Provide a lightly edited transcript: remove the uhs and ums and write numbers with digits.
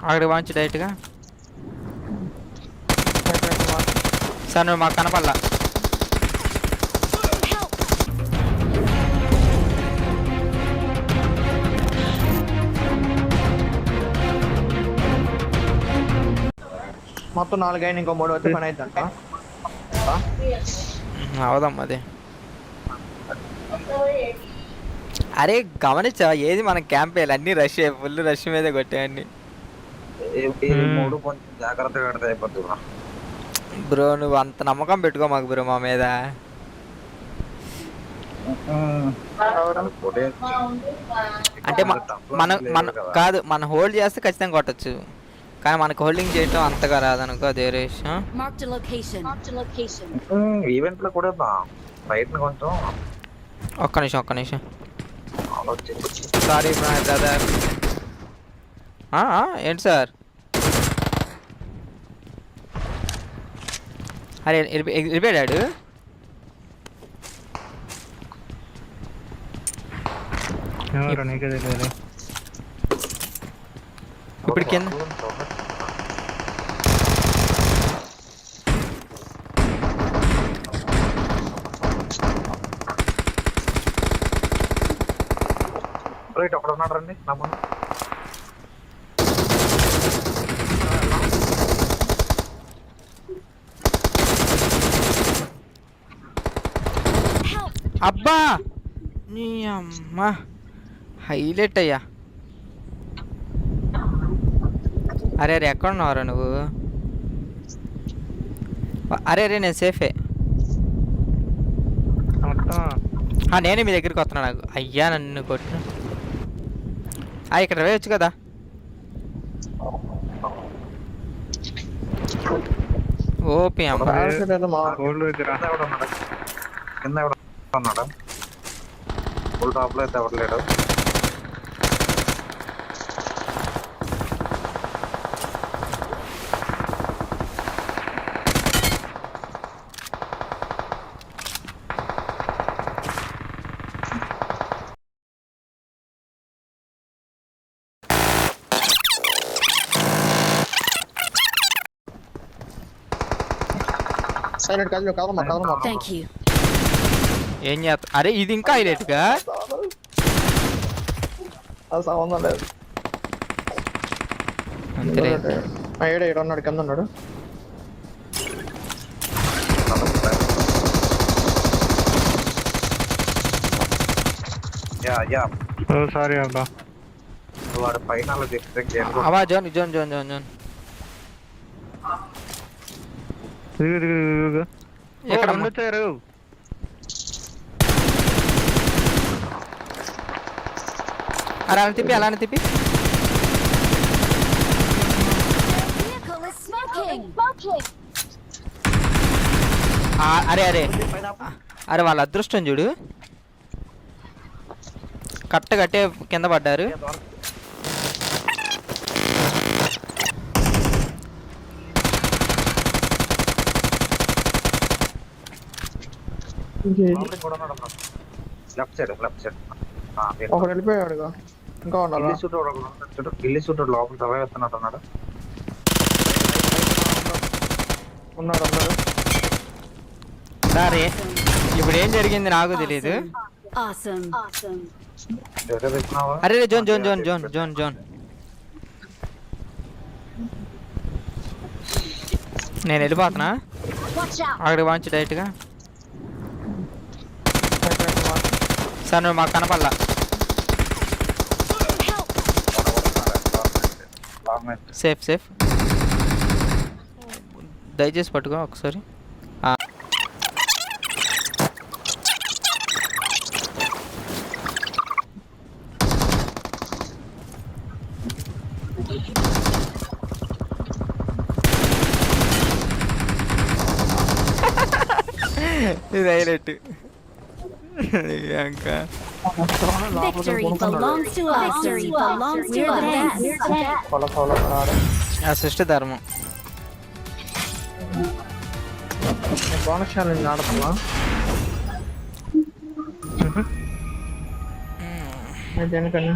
అక్కడికి పంచు డైరెక్ట్గా. సార్ నువ్వు మాకు కనపడలా. మొత్తం 4 అయినా ఇంకో 3 వస్తే పని అవుతుందంట. అవదమ్మా అది. అరే గమనించా ఏది మన క్యాంప్ వేయాలి, అన్ని రష్ ఫుల్ రష్ మీదే కొట్టాయన్ని. జాగ్రత్తగా కడితే అయిపోద్ది బ్రో. నువ్వు అంత నమ్మకం పెట్టుకో మాకు బ్రో మా మీద. అంటే మనం కాదు, మనం హోల్డ్ చేస్తే ఖచ్చితంగా కొట్టచ్చు, కానీ మనకు హోల్డింగ్ చేయటం అంతగా రాదనుకో దేరేష్. ఈవెంట్ లో కూడా బయట కొంచెం ఒక్క నిమిషం. Sorry brother. ఏంటి సార్? అరే వెళ్ళిపోయాడు. ఇప్పుడు కింద రైట్ అక్కడ ఉన్నాడు రండి నమ్మ. అబ్బా నీ అమ్మ హైలైట్ అయ్యా. అరే ఎక్కడ ఉన్నావురా నువ్వు? అరే నేను సేఫే. నేనే మీ దగ్గరికి వస్తున్నా. నాకు అయ్యా నన్ను కొట్టు. ఇక్కడ వేయచ్చు కదా. ఓపి అమ్మ కింద ఉన్నాడా? ఫుల్ టాప్ లో అయితే ఎవరు లేడు. సైలెంట్ కాదు కదలమా. ఏం చేస్తా? అరే ఇది ఇంకా హైలైట్గా సంబంధం లేదు. ఏడున్నాడు కింద ఉన్నాడు. సారీ అబ్బా వాడు పైన అవా zone zone zone zone zone ఎక్కడ వచ్చారు? అరే అలానే తిప్పి అరే వాళ్ళ అదృష్టం చూడు, కట్టే కింద పడ్డారు. లెఫ్ట్ సైడ్ ఒకడు వెళ్ళిపోయాడుగా. ఇంకా గిల్లి సూట్ లోపల తల ఎత్తున్నట్టు ఉన్నాడు. సరే ఇప్పుడు ఏం జరిగింది నాకు తెలీదు. అరే zone zone zone zone zone zone నేను వెళ్ళిపోతున్నా. అక్కడికి పంచు డైరెక్ట్గా. సార్ నువ్వు మాకు కనపడలా. సేఫ్ దయచేసి పట్టుకో ఒకసారి. ఇది హైలైట్. అసిస్ట్ ధర్మం. బోనస్ ఛాలెంజ్ ఆడుతున్నా. దేనికన్నా